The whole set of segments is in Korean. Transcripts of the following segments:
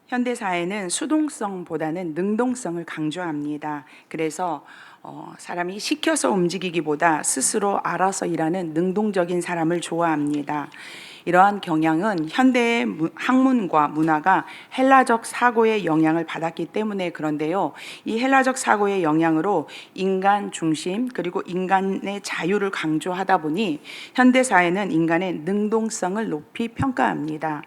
현대 사회는 수동성보다는 능동성을 강조합니다. 그래서 사람이 시켜서 움직이기보다 스스로 알아서 일하는 능동적인 사람을 좋아합니다. 이러한 경향은 현대의 학문과 문화가 헬라적 사고의 영향을 받았기 때문에 그런데요. 이 헬라적 사고의 영향으로 인간 중심 그리고 인간의 자유를 강조하다 보니 현대 사회는 인간의 능동성을 높이 평가합니다.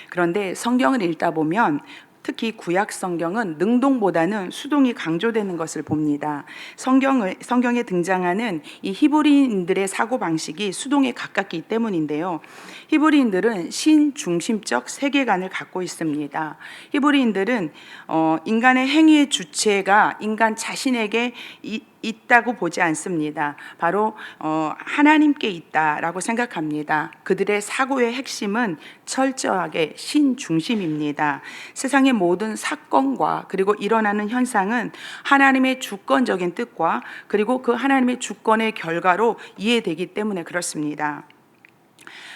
그런데 성경을 읽다 보면 특히 구약 성경은 능동보다는 수동이 강조되는 것을 봅니다. 성경에 등장하는 이 히브리인들의 사고 방식이 수동에 가깝기 때문인데요. 히브리인들은 신중심적 세계관을 갖고 있습니다. 히브리인들은 인간의 행위의 주체가 인간 자신에게 있다고 보지 않습니다. 바로 하나님께 있다라고 생각합니다. 그들의 사고의 핵심은 철저하게 신중심입니다. 세상의 모든 사건과 그리고 일어나는 현상은 하나님의 주권적인 뜻과 그리고 그 하나님의 주권의 결과로 이해되기 때문에 그렇습니다.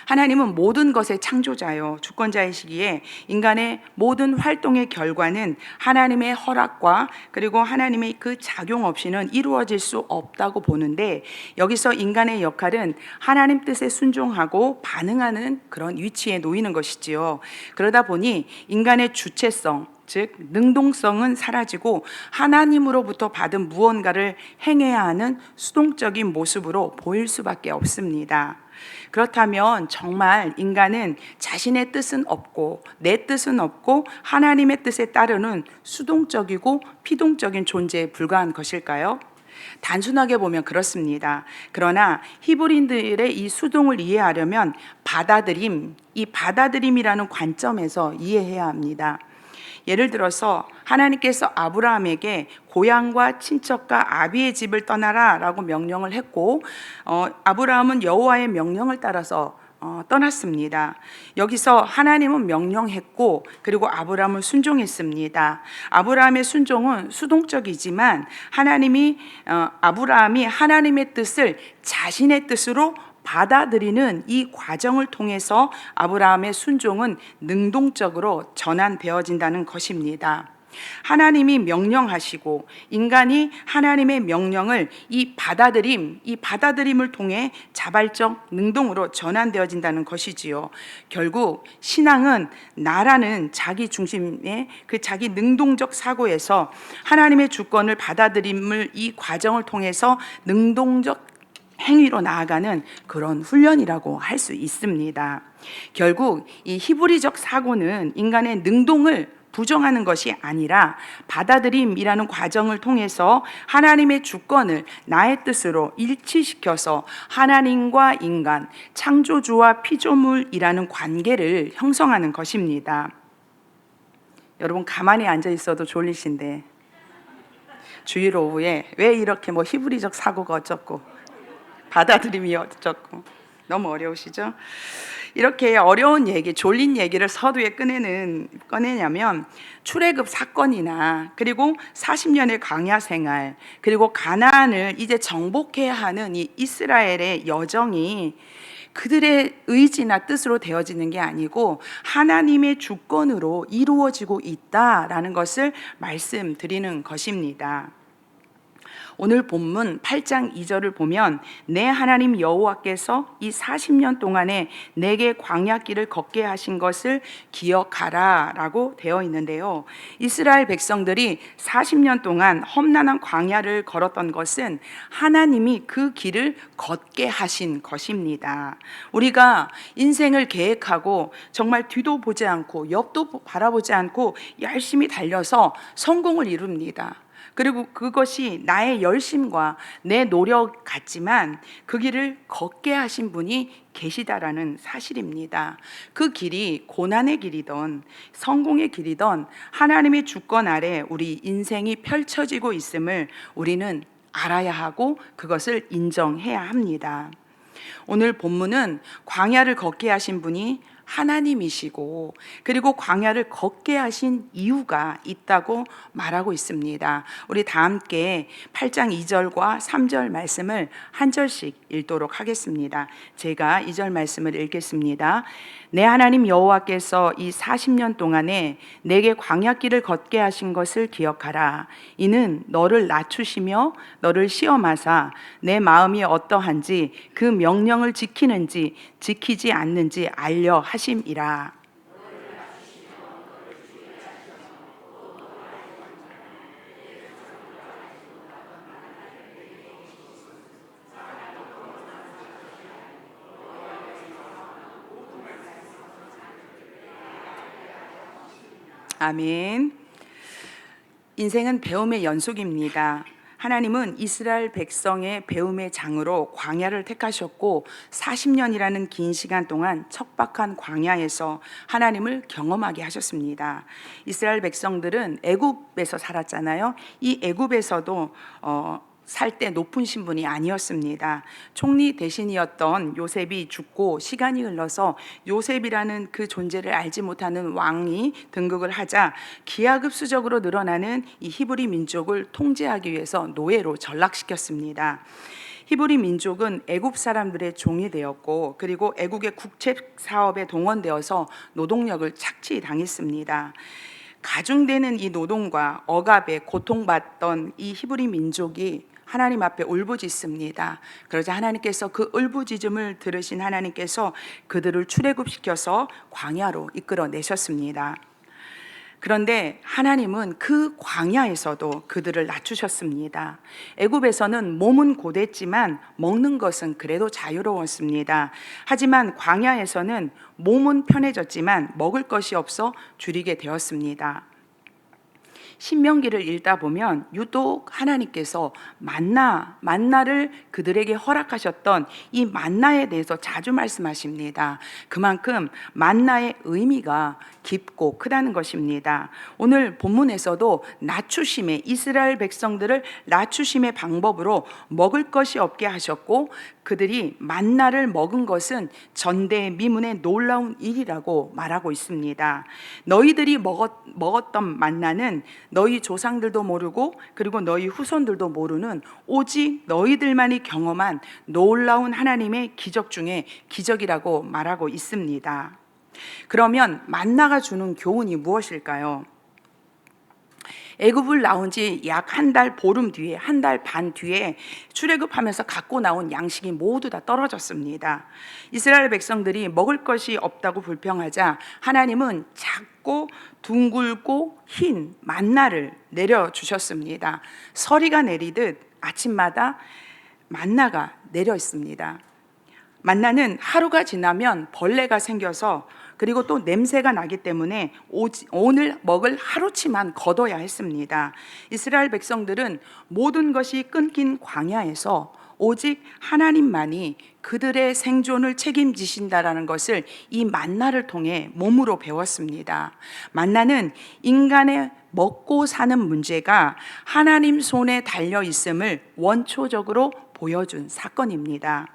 하나님은 모든 것의 창조자요, 주권자이시기에 인간의 모든 활동의 결과는 하나님의 허락과 그리고 하나님의 그 작용 없이는 이루어질 수 없다고 보는데, 여기서 인간의 역할은 하나님 뜻에 순종하고 반응하는 그런 위치에 놓이는 것이지요. 그러다 보니 인간의 주체성, 즉 능동성은 사라지고 하나님으로부터 받은 무언가를 행해야 하는 수동적인 모습으로 보일 수밖에 없습니다. 그렇다면 정말 인간은 자신의 뜻은 없고 내 뜻은 없고 하나님의 뜻에 따르는 수동적이고 피동적인 존재에 불과한 것일까요? 단순하게 보면 그렇습니다. 그러나 히브리인들의 이 수동을 이해하려면 이 받아들임이라는 관점에서 이해해야 합니다. 예를 들어서 하나님께서 아브라함에게 고향과 친척과 아비의 집을 떠나라 라고 명령을 했고, 아브라함은 여호와의 명령을 따라서 떠났습니다. 여기서 하나님은 명령했고 그리고 아브라함은 순종했습니다. 아브라함의 순종은 수동적이지만 아브라함이 하나님의 뜻을 자신의 뜻으로 받아들이는 이 과정을 통해서 아브라함의 순종은 능동적으로 전환되어진다는 것입니다. 하나님이 명령하시고 인간이 하나님의 명령을 이 받아들임을 통해 자발적 능동으로 전환되어진다는 것이지요. 결국 신앙은 나라는 자기 중심의 그 자기 능동적 사고에서 하나님의 주권을 받아들임을 이 과정을 통해서 능동적 행위로 나아가는 그런 훈련이라고 할 수 있습니다. 결국 이 히브리적 사고는 인간의 능동을 부정하는 것이 아니라 받아들임이라는 과정을 통해서 하나님의 주권을 나의 뜻으로 일치시켜서 하나님과 인간, 창조주와 피조물이라는 관계를 형성하는 것입니다. 여러분 가만히 앉아 있어도 졸리신데 주일 오후에 왜 이렇게 히브리적 사고가 어쩌고 받아들임이 어쩌고 너무 어려우시죠? 이렇게 어려운 얘기, 졸린 얘기를 서두에 꺼내냐면 출애굽 사건이나 그리고 40년의 광야 생활 그리고 가나안을 이제 정복해야 하는 이 이스라엘의 여정이 그들의 의지나 뜻으로 되어지는 게 아니고 하나님의 주권으로 이루어지고 있다라는 것을 말씀드리는 것입니다. 오늘 본문 8장 2절을 보면 내 하나님 여호와께서 이 40년 동안에 내게 광야길을 걷게 하신 것을 기억하라 라고 되어 있는데요. 이스라엘 백성들이 40년 동안 험난한 광야를 걸었던 것은 하나님이 그 길을 걷게 하신 것입니다. 우리가 인생을 계획하고 정말 뒤도 보지 않고 옆도 바라보지 않고 열심히 달려서 성공을 이룹니다. 그리고 그것이 나의 열심과 내 노력 같지만 그 길을 걷게 하신 분이 계시다라는 사실입니다. 그 길이 고난의 길이든 성공의 길이든 하나님의 주권 아래 우리 인생이 펼쳐지고 있음을 우리는 알아야 하고 그것을 인정해야 합니다. 오늘 본문은 광야를 걷게 하신 분이 하나님이시고 그리고 광야를 걷게 하신 이유가 있다고 말하고 있습니다. 우리 다 함께 8장 2절과 3절 말씀을 한 절씩 읽도록 하겠습니다. 제가 2절 말씀을 읽겠습니다. 내 하나님 여호와께서 이 40년 동안에 내게 광야길을 걷게 하신 것을 기억하라. 이는 너를 낮추시며 너를 시험하사 내 마음이 어떠한지 그 명령을 지키는지 지키지 않는지 알려 하심이라. 아멘. 인생은 배움의 연속입니다. 하나님은 이스라엘 백성의 배움의 장으로 광야를 택하셨고 40년이라는 긴 시간 동안 척박한 광야에서 하나님을 경험하게 하셨습니다. 이스라엘 백성들은 애굽에서 살았잖아요. 이 애굽에서도 살 때 높은 신분이 아니었습니다. 총리 대신이었던 요셉이 죽고 시간이 흘러서 요셉이라는 그 존재를 알지 못하는 왕이 등극을 하자 기하급수적으로 늘어나는 이 히브리 민족을 통제하기 위해서 노예로 전락시켰습니다. 히브리 민족은 애굽 사람들의 종이 되었고 그리고 애국의 국책 사업에 동원되어서 노동력을 착취당했습니다. 가중되는 이 노동과 억압에 고통받던 이 히브리 민족이 하나님 앞에 울부짖습니다. 그러자 하나님께서 그 울부짖음을 들으신 하나님께서 그들을 출애굽시켜서 광야로 이끌어내셨습니다. 그런데 하나님은 그 광야에서도 그들을 낮추셨습니다. 애굽에서는 몸은 고됐지만 먹는 것은 그래도 자유로웠습니다. 하지만 광야에서는 몸은 편해졌지만 먹을 것이 없어 줄이게 되었습니다. 신명기를 읽다 보면 유독 하나님께서 만나를 그들에게 허락하셨던 이 만나에 대해서 자주 말씀하십니다. 그만큼 만나의 의미가 깊고 크다는 것입니다. 오늘 본문에서도 낮추심의 이스라엘 백성들을 낮추심의 방법으로 먹을 것이 없게 하셨고 그들이 만나를 먹은 것은 전대미문의 놀라운 일이라고 말하고 있습니다. 너희들이 먹었던 만나는 너희 조상들도 모르고 그리고 너희 후손들도 모르는 오직 너희들만이 경험한 놀라운 하나님의 기적 중에 기적이라고 말하고 있습니다. 그러면 만나가 주는 교훈이 무엇일까요? 애굽을 나온 지 약 한 달 보름 뒤에 한 달 반 뒤에 출애굽하면서 갖고 나온 양식이 모두 다 떨어졌습니다. 이스라엘 백성들이 먹을 것이 없다고 불평하자 하나님은 작고 둥글고 흰 만나를 내려주셨습니다. 서리가 내리듯 아침마다 만나가 내려 있습니다. 만나는 하루가 지나면 벌레가 생겨서 그리고 또 냄새가 나기 때문에 오늘 먹을 하루치만 걷어야 했습니다. 이스라엘 백성들은 모든 것이 끊긴 광야에서 오직 하나님만이 그들의 생존을 책임지신다라는 것을 이 만나를 통해 몸으로 배웠습니다. 만나는 인간의 먹고 사는 문제가 하나님 손에 달려 있음을 원초적으로 보여준 사건입니다.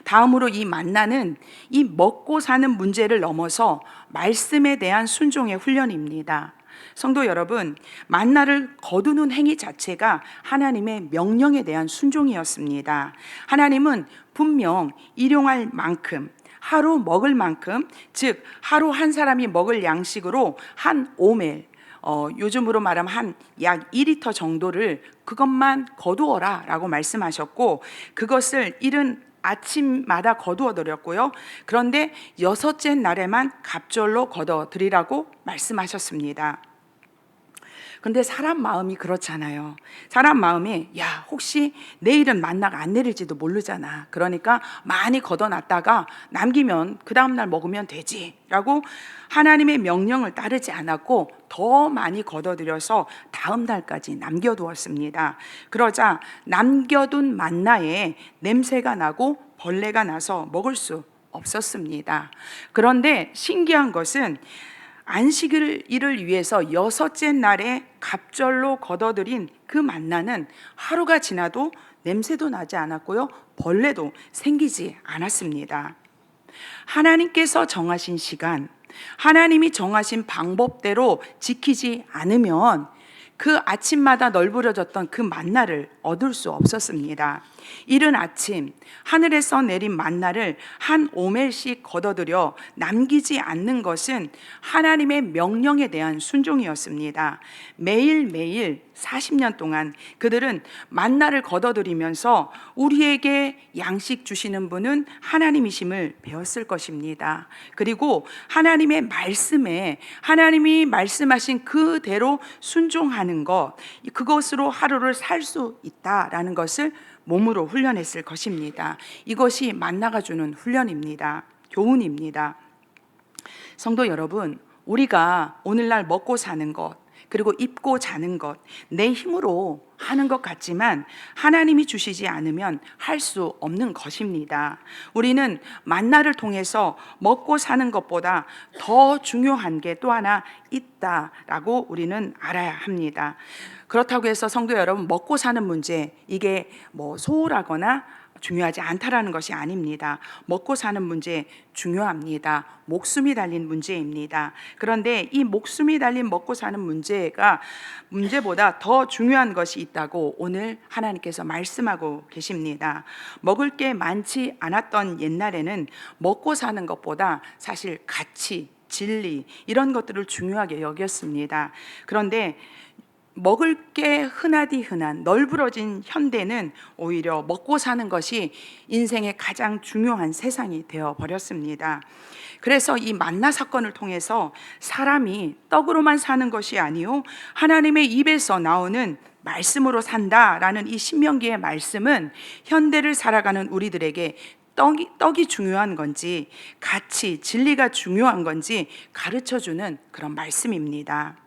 다음으로 이 만나는 이 먹고 사는 문제를 넘어서 말씀에 대한 순종의 훈련입니다. 성도 여러분, 만나를 거두는 행위 자체가 하나님의 명령에 대한 순종이었습니다. 하나님은 분명 일용할 만큼 하루 먹을 만큼, 즉 하루 한 사람이 먹을 양식으로 한 오멜, 요즘으로 말하면 한 약 2리터 정도를 그것만 거두어라 라고 말씀하셨고 그것을 이른 아침마다 거두어 드렸고요. 그런데 여섯째 날에만 갑절로 거둬 드리라고 말씀하셨습니다. 근데 사람 마음이 그렇잖아요. 사람 마음이 혹시 내일은 만나가 안 내릴지도 모르잖아. 그러니까 많이 걷어놨다가 남기면 그 다음날 먹으면 되지 라고 하나님의 명령을 따르지 않았고 더 많이 걷어들여서 다음 날까지 남겨두었습니다. 그러자 남겨둔 만나에 냄새가 나고 벌레가 나서 먹을 수 없었습니다. 그런데 신기한 것은 안식일을 위해서 여섯째 날에 갑절로 걷어들인 그 만나는 하루가 지나도 냄새도 나지 않았고요. 벌레도 생기지 않았습니다. 하나님께서 정하신 시간, 하나님이 정하신 방법대로 지키지 않으면 그 아침마다 널브러졌던 그 만나를 얻을 수 없었습니다. 이른 아침 하늘에서 내린 만나를 한 오멜씩 걷어들여 남기지 않는 것은 하나님의 명령에 대한 순종이었습니다. 매일매일 40년 동안 그들은 만나를 걷어들이면서 우리에게 양식 주시는 분은 하나님이심을 배웠을 것입니다. 그리고 하나님의 말씀에 하나님이 말씀하신 그대로 순종하는 것, 그것으로 하루를 살 수 있다라는 것을 몸으로 훈련했을 것입니다. 이것이 만나가 주는 훈련입니다. 교훈입니다. 성도 여러분, 우리가 오늘날 먹고 사는 것, 그리고 입고 자는 것, 내 힘으로 하는 것 같지만 하나님이 주시지 않으면 할 수 없는 것입니다. 우리는 만나를 통해서 먹고 사는 것보다 더 중요한 게 또 하나 있다라고 우리는 알아야 합니다. 그렇다고 해서 성도 여러분, 먹고 사는 문제, 이게 소홀하거나 중요하지 않다라는 것이 아닙니다. 먹고 사는 문제 중요합니다. 목숨이 달린 문제입니다. 그런데 이 목숨이 달린 먹고 사는 문제보다 더 중요한 것이 있다고 오늘 하나님께서 말씀하고 계십니다. 먹을 게 많지 않았던 옛날에는 먹고 사는 것보다 사실 가치, 진리 이런 것들을 중요하게 여겼습니다. 그런데 먹을 게 흔하디 흔한 널브러진 현대는 오히려 먹고 사는 것이 인생의 가장 중요한 세상이 되어 버렸습니다. 그래서 이 만나 사건을 통해서 사람이 떡으로만 사는 것이 아니요 하나님의 입에서 나오는 말씀으로 산다라는 이 신명기의 말씀은 현대를 살아가는 우리들에게 떡이 중요한 건지 가치, 진리가 중요한 건지 가르쳐주는 그런 말씀입니다.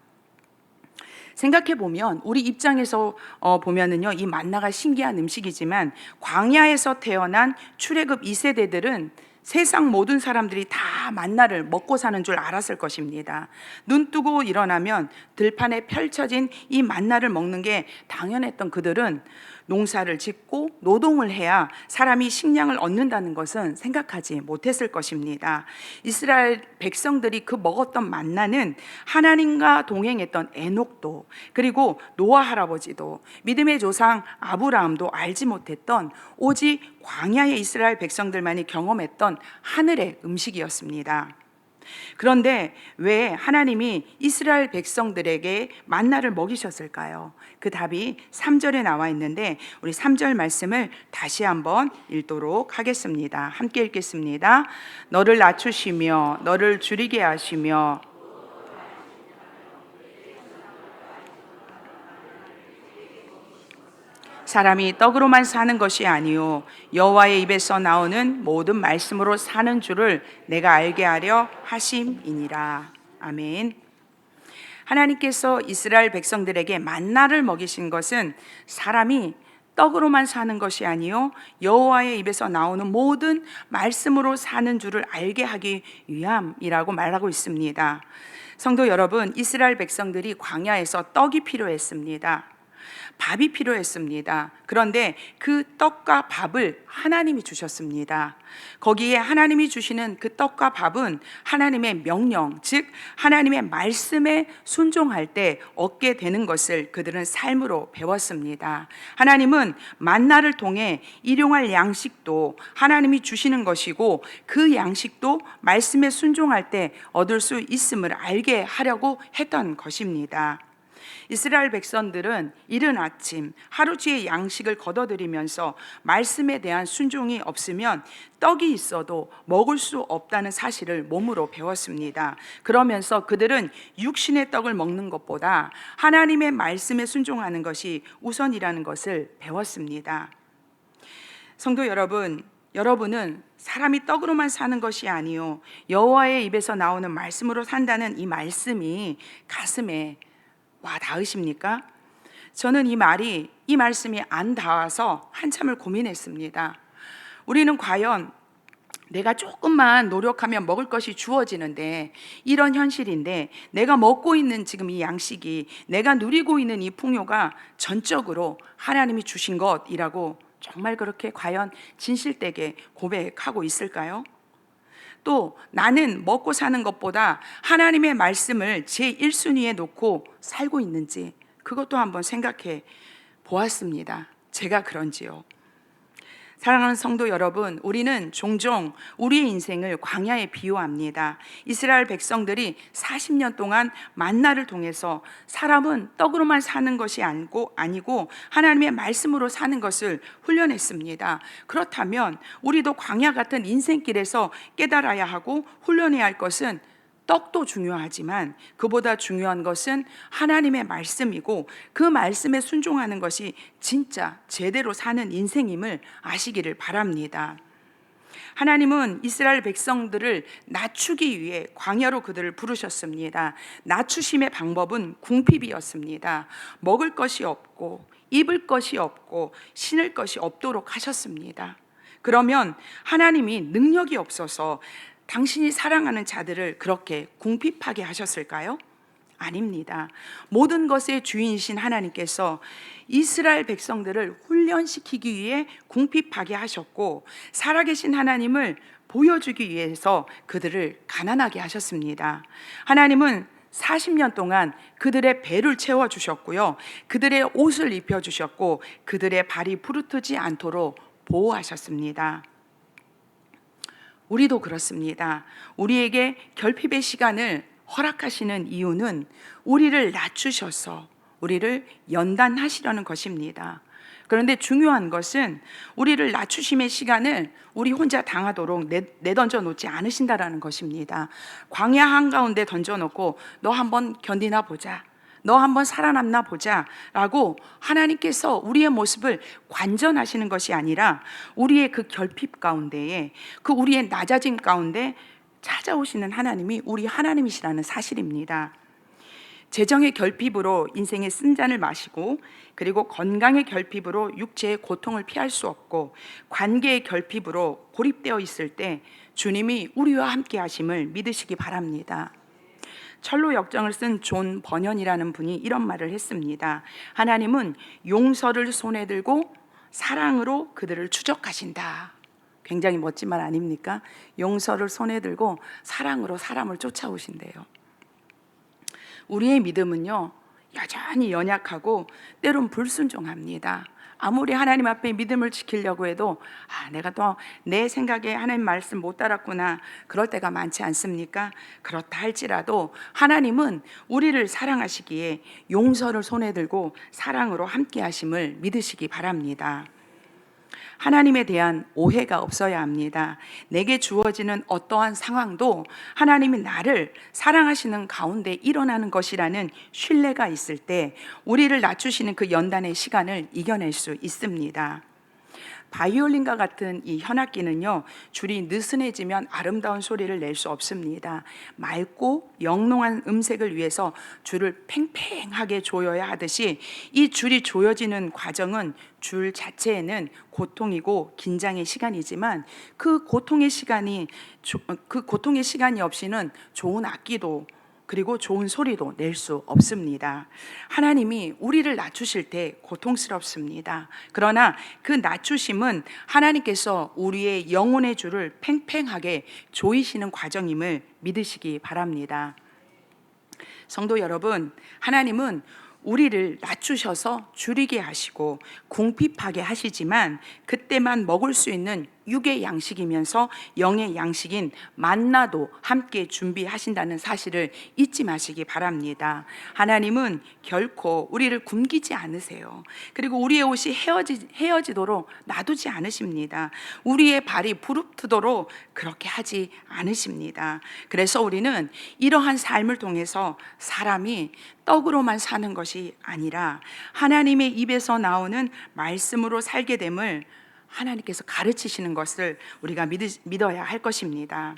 생각해 보면 우리 입장에서 보면은요, 이 만나가 신기한 음식이지만 광야에서 태어난 출애굽 2세대들은 세상 모든 사람들이 다 만나를 먹고 사는 줄 알았을 것입니다. 눈 뜨고 일어나면 들판에 펼쳐진 이 만나를 먹는 게 당연했던 그들은 농사를 짓고 노동을 해야 사람이 식량을 얻는다는 것은 생각하지 못했을 것입니다. 이스라엘 백성들이 그 먹었던 만나는 하나님과 동행했던 에녹도, 그리고 노아 할아버지도, 믿음의 조상 아브라함도 알지 못했던 오직 광야의 이스라엘 백성들만이 경험했던 하늘의 음식이었습니다. 그런데 왜 하나님이 이스라엘 백성들에게 만나를 먹이셨을까요? 그 답이 3절에 나와 있는데 우리 3절 말씀을 다시 한번 읽도록 하겠습니다. 함께 읽겠습니다. 너를 낮추시며 너를 줄이게 하시며 사람이 떡으로만 사는 것이 아니요 여호와의 입에서 나오는 모든 말씀으로 사는 줄을 내가 알게 하려 하심이니라. 아멘. 하나님께서 이스라엘 백성들에게 만나를 먹이신 것은 사람이 떡으로만 사는 것이 아니요 여호와의 입에서 나오는 모든 말씀으로 사는 줄을 알게 하기 위함이라고 말하고 있습니다. 성도 여러분, 이스라엘 백성들이 광야에서 떡이 필요했습니다. 밥이 필요했습니다. 그런데 그 떡과 밥을 하나님이 주셨습니다. 거기에 하나님이 주시는 그 떡과 밥은 하나님의 명령, 즉 하나님의 말씀에 순종할 때 얻게 되는 것을 그들은 삶으로 배웠습니다. 하나님은 만나를 통해 일용할 양식도 하나님이 주시는 것이고 그 양식도 말씀에 순종할 때 얻을 수 있음을 알게 하려고 했던 것입니다. 이스라엘 백성들은 이른 아침 하루치의 양식을 거둬들이면서 말씀에 대한 순종이 없으면 떡이 있어도 먹을 수 없다는 사실을 몸으로 배웠습니다. 그러면서 그들은 육신의 떡을 먹는 것보다 하나님의 말씀에 순종하는 것이 우선이라는 것을 배웠습니다. 성도 여러분, 여러분은 사람이 떡으로만 사는 것이 아니요 여호와의 입에서 나오는 말씀으로 산다는 이 말씀이 가슴에 와 닿으십니까? 저는 이 말씀이 안 닿아서 한참을 고민했습니다. 우리는 과연 내가 조금만 노력하면 먹을 것이 주어지는데 이런 현실인데 내가 먹고 있는 지금 이 양식이 내가 누리고 있는 이 풍요가 전적으로 하나님이 주신 것이라고 정말 그렇게 과연 진실되게 고백하고 있을까요? 또 나는 먹고 사는 것보다 하나님의 말씀을 제 1순위에 놓고 살고 있는지 그것도 한번 생각해 보았습니다. 제가 그런지요. 사랑하는 성도 여러분, 우리는 종종 우리의 인생을 광야에 비유합니다. 이스라엘 백성들이 40년 동안 만나를 통해서 사람은 떡으로만 사는 것이 아니고 하나님의 말씀으로 사는 것을 훈련했습니다. 그렇다면 우리도 광야 같은 인생길에서 깨달아야 하고 훈련해야 할 것은 떡도 중요하지만 그보다 중요한 것은 하나님의 말씀이고 그 말씀에 순종하는 것이 진짜 제대로 사는 인생임을 아시기를 바랍니다. 하나님은 이스라엘 백성들을 낮추기 위해 광야로 그들을 부르셨습니다. 낮추심의 방법은 궁핍이었습니다. 먹을 것이 없고 입을 것이 없고 신을 것이 없도록 하셨습니다. 그러면 하나님이 능력이 없어서 당신이 사랑하는 자들을 그렇게 궁핍하게 하셨을까요? 아닙니다. 모든 것의 주인이신 하나님께서 이스라엘 백성들을 훈련시키기 위해 궁핍하게 하셨고 살아계신 하나님을 보여주기 위해서 그들을 가난하게 하셨습니다. 하나님은 40년 동안 그들의 배를 채워주셨고요, 그들의 옷을 입혀주셨고 그들의 발이 부르트지 않도록 보호하셨습니다. 우리도 그렇습니다. 우리에게 결핍의 시간을 허락하시는 이유는 우리를 낮추셔서 우리를 연단하시려는 것입니다. 그런데 중요한 것은 우리를 낮추심의 시간을 우리 혼자 당하도록 내던져 놓지 않으신다라는 것입니다. 광야 한가운데 던져놓고 너 한번 견디나 보자, 너 한번 살아남나 보자 라고 하나님께서 우리의 모습을 관전하시는 것이 아니라 우리의 그 결핍 가운데에, 그 우리의 낮아짐 가운데 찾아오시는 하나님이 우리 하나님이시라는 사실입니다. 재정의 결핍으로 인생의 쓴잔을 마시고, 그리고 건강의 결핍으로 육체의 고통을 피할 수 없고, 관계의 결핍으로 고립되어 있을 때 주님이 우리와 함께 하심을 믿으시기 바랍니다. 철로 역정을 쓴 존 번연이라는 분이 이런 말을 했습니다. 하나님은 용서를 손에 들고 사랑으로 그들을 추적하신다. 굉장히 멋진 말 아닙니까? 용서를 손에 들고 사랑으로 사람을 쫓아오신대요. 우리의 믿음은요, 여전히 연약하고 때론 불순종합니다. 아무리 하나님 앞에 믿음을 지키려고 해도 내가 또 내 생각에 하나님 말씀 못 따랐구나, 그럴 때가 많지 않습니까? 그렇다 할지라도 하나님은 우리를 사랑하시기에 용서를 손에 들고 사랑으로 함께 하심을 믿으시기 바랍니다. 하나님에 대한 오해가 없어야 합니다. 내게 주어지는 어떠한 상황도 하나님이 나를 사랑하시는 가운데 일어나는 것이라는 신뢰가 있을 때 우리를 낮추시는 그 연단의 시간을 이겨낼 수 있습니다. 바이올린과 같은 이 현악기는요, 줄이 느슨해지면 아름다운 소리를 낼 수 없습니다. 맑고 영롱한 음색을 위해서 줄을 팽팽하게 조여야 하듯이 이 줄이 조여지는 과정은 줄 자체에는 고통이고 긴장의 시간이지만 그 고통의 시간이 없이는 좋은 악기도 그리고 좋은 소리도 낼 수 없습니다. 하나님이 우리를 낮추실 때 고통스럽습니다. 그러나 그 낮추심은 하나님께서 우리의 영혼의 줄을 팽팽하게 조이시는 과정임을 믿으시기 바랍니다. 성도 여러분, 하나님은 우리를 낮추셔서 줄이게 하시고 궁핍하게 하시지만 그때만 먹을 수 있는 육의 양식이면서 영의 양식인 만나도 함께 준비하신다는 사실을 잊지 마시기 바랍니다. 하나님은 결코 우리를 굶기지 않으세요. 그리고 우리의 옷이 헤어지도록 놔두지 않으십니다. 우리의 발이 부릅뜨도록 그렇게 하지 않으십니다. 그래서 우리는 이러한 삶을 통해서 사람이 떡으로만 사는 것이 아니라 하나님의 입에서 나오는 말씀으로 살게 됨을 하나님께서 가르치시는 것을 우리가 믿어야 할 것입니다.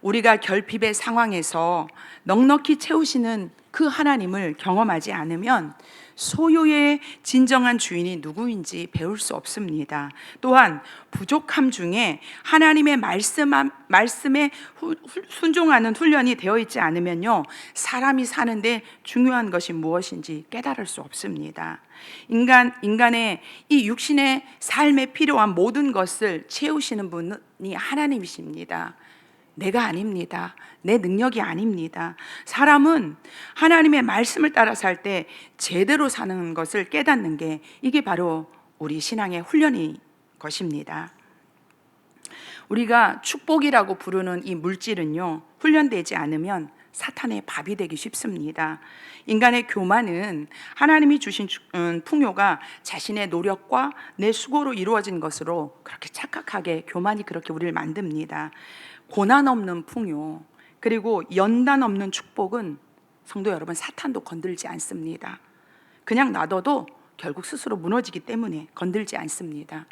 우리가 결핍의 상황에서 넉넉히 채우시는 그 하나님을 경험하지 않으면 소유의 진정한 주인이 누구인지 배울 수 없습니다. 또한 부족함 중에 하나님의 말씀에 순종하는 훈련이 되어 있지 않으면요, 사람이 사는데 중요한 것이 무엇인지 깨달을 수 없습니다. 인간의 이 육신의 삶에 필요한 모든 것을 채우시는 분이 하나님이십니다. 내가 아닙니다. 내 능력이 아닙니다. 사람은 하나님의 말씀을 따라 살 때 제대로 사는 것을 깨닫는 게 이게 바로 우리 신앙의 훈련이 것입니다. 우리가 축복이라고 부르는 이 물질은요, 훈련되지 않으면 사탄의 밥이 되기 쉽습니다. 인간의 교만은 하나님이 주신 풍요가 자신의 노력과 내 수고로 이루어진 것으로 그렇게 착각하게 교만이 그렇게 우리를 만듭니다. 고난 없는 풍요, 그리고 연단 없는 축복은 성도 여러분, 사탄도 건들지 않습니다. 그냥 놔둬도 결국 스스로 무너지기 때문에 건들지 않습니다.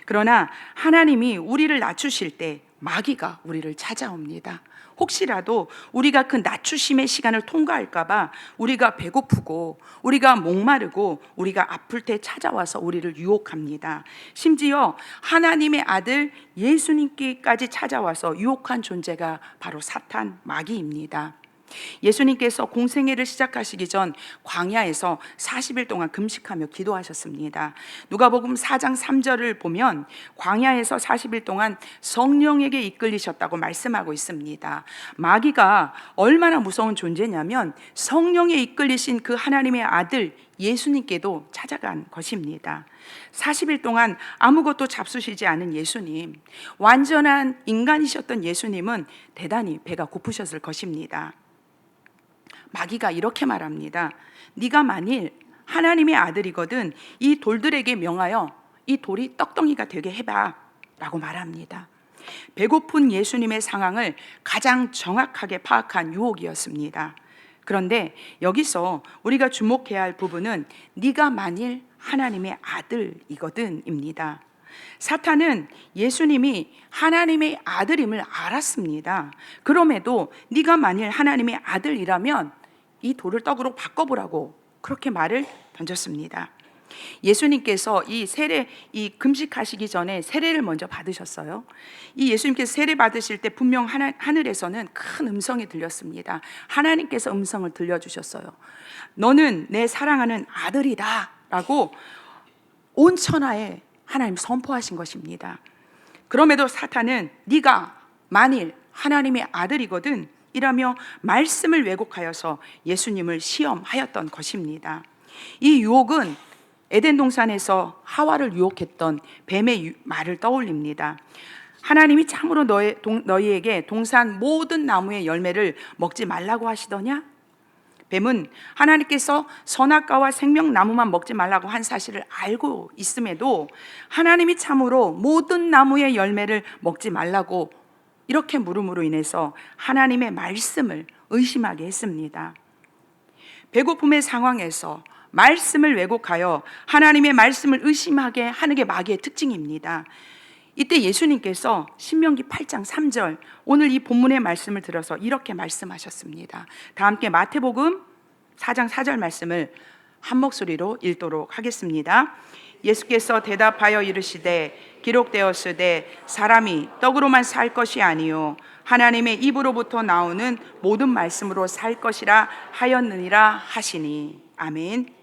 그러나 하나님이 우리를 낮추실 때 마귀가 우리를 찾아옵니다. 혹시라도 우리가 그 낮추심의 시간을 통과할까 봐 우리가 배고프고 우리가 목마르고 우리가 아플 때 찾아와서 우리를 유혹합니다. 심지어 하나님의 아들 예수님께까지 찾아와서 유혹한 존재가 바로 사탄, 마귀입니다. 예수님께서 공생애를 시작하시기 전 광야에서 40일 동안 금식하며 기도하셨습니다. 누가복음 4장 3절을 보면 광야에서 40일 동안 성령에게 이끌리셨다고 말씀하고 있습니다. 마귀가 얼마나 무서운 존재냐면 성령에 이끌리신 그 하나님의 아들 예수님께도 찾아간 것입니다. 40일 동안 아무것도 잡수시지 않은 예수님, 완전한 인간이셨던 예수님은 대단히 배가 고프셨을 것입니다. 마귀가 이렇게 말합니다. 네가 만일 하나님의 아들이거든 이 돌들에게 명하여 이 돌이 떡덩이가 되게 해봐 라고 말합니다. 배고픈 예수님의 상황을 가장 정확하게 파악한 유혹이었습니다. 그런데 여기서 우리가 주목해야 할 부분은 네가 만일 하나님의 아들이거든 입니다. 사탄은 예수님이 하나님의 아들임을 알았습니다. 그럼에도 네가 만일 하나님의 아들이라면 이 돌을 떡으로 바꿔보라고 그렇게 말을 던졌습니다. 예수님께서 이 금식하시기 전에 세례를 먼저 받으셨어요. 이 예수님께서 세례 받으실 때 분명 하늘에서는 큰 음성이 들렸습니다. 하나님께서 음성을 들려주셨어요. 너는 내 사랑하는 아들이다 라고 온 천하에 하나님 선포하신 것입니다. 그럼에도 사탄은 네가 만일 하나님의 아들이거든 이라며 말씀을 왜곡하여서 예수님을 시험하였던 것입니다. 이 유혹은 에덴 동산에서 하와를 유혹했던 뱀의 말을 떠올립니다. 하나님이 참으로 너희에게 동산 모든 나무의 열매를 먹지 말라고 하시더냐? 뱀은 하나님께서 선악과와 생명나무만 먹지 말라고 한 사실을 알고 있음에도 하나님이 참으로 모든 나무의 열매를 먹지 말라고 이렇게 물음으로 인해서 하나님의 말씀을 의심하게 했습니다. 배고픔의 상황에서 말씀을 왜곡하여 하나님의 말씀을 의심하게 하는 게 마귀의 특징입니다. 이때 예수님께서 신명기 8장 3절 오늘 이 본문의 말씀을 들어서 이렇게 말씀하셨습니다. 다 함께 마태복음 4장 4절 말씀을 한 목소리로 읽도록 하겠습니다. 예수께서 대답하여 이르시되 기록되었으되 사람이 떡으로만 살 것이 아니요 하나님의 입으로부터 나오는 모든 말씀으로 살 것이라 하였느니라 하시니. 아멘.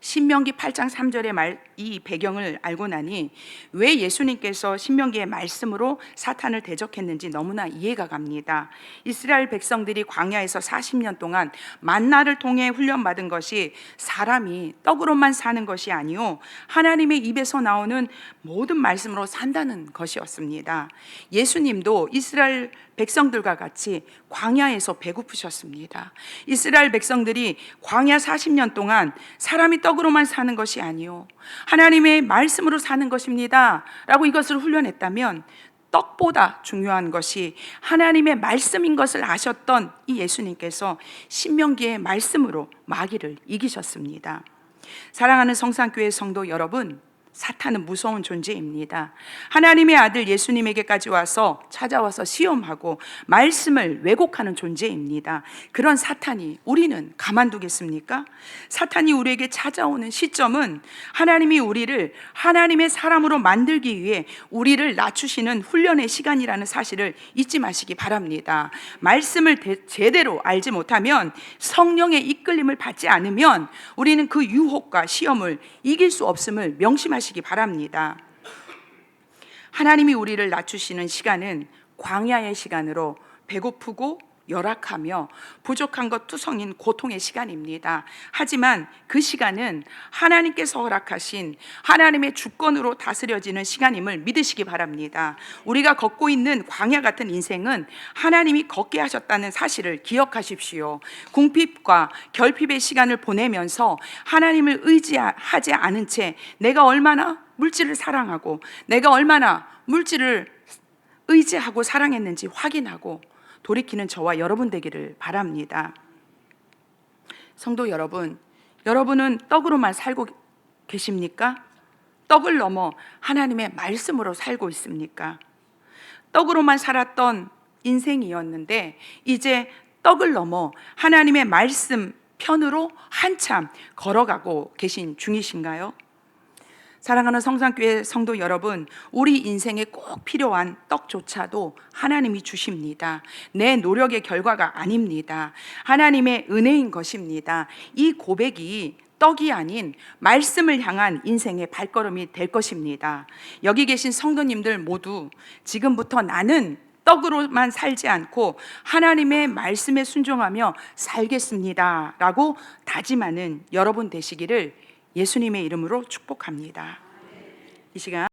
신명기 8장 3절의 이 배경을 알고 나니 왜 예수님께서 신명기의 말씀으로 사탄을 대적했는지 너무나 이해가 갑니다. 이스라엘 백성들이 광야에서 40년 동안 만나를 통해 훈련받은 것이 사람이 떡으로만 사는 것이 아니요 하나님의 입에서 나오는 모든 말씀으로 산다는 것이었습니다. 예수님도 이스라엘 백성들과 같이 광야에서 배고프셨습니다. 이스라엘 백성들이 광야 40년 동안 사람이 떡으로만 사는 것이 아니요 하나님의 말씀으로 사는 것입니다 라고 이것을 훈련했다면 떡보다 중요한 것이 하나님의 말씀인 것을 아셨던 이 예수님께서 신명기의 말씀으로 마귀를 이기셨습니다. 사랑하는 성산교회 성도 여러분, 사탄은 무서운 존재입니다. 하나님의 아들 예수님에게까지 찾아와서 시험하고 말씀을 왜곡하는 존재입니다. 그런 사탄이 우리는 가만두겠습니까? 사탄이 우리에게 찾아오는 시점은 하나님이 우리를 하나님의 사람으로 만들기 위해 우리를 낮추시는 훈련의 시간이라는 사실을 잊지 마시기 바랍니다. 말씀을 제대로 알지 못하면, 성령의 이끌림을 받지 않으면 우리는 그 유혹과 시험을 이길 수 없음을 명심하시기 바랍니다. 하나님이 우리를 낮추시는 시간은 광야의 시간으로 배고프고 열악하며 부족한 것 투성인 고통의 시간입니다. 하지만 그 시간은 하나님께서 허락하신 하나님의 주권으로 다스려지는 시간임을 믿으시기 바랍니다. 우리가 걷고 있는 광야 같은 인생은 하나님이 걷게 하셨다는 사실을 기억하십시오. 궁핍과 결핍의 시간을 보내면서 하나님을 의지하지 않은 채 내가 얼마나 물질을 사랑하고 내가 얼마나 물질을 의지하고 사랑했는지 확인하고 돌이키는 저와 여러분 되기를 바랍니다. 성도 여러분, 여러분은 떡으로만 살고 계십니까? 떡을 넘어 하나님의 말씀으로 살고 있습니까? 떡으로만 살았던 인생이었는데 이제 떡을 넘어 하나님의 말씀 편으로 한참 걸어가고 계신 중이신가요? 사랑하는 성산교회 성도 여러분, 우리 인생에 꼭 필요한 떡조차도 하나님이 주십니다. 내 노력의 결과가 아닙니다. 하나님의 은혜인 것입니다. 이 고백이 떡이 아닌 말씀을 향한 인생의 발걸음이 될 것입니다. 여기 계신 성도님들 모두 지금부터 나는 떡으로만 살지 않고 하나님의 말씀에 순종하며 살겠습니다 라고 다짐하는 여러분 되시기를 예수님의 이름으로 축복합니다. 이 시간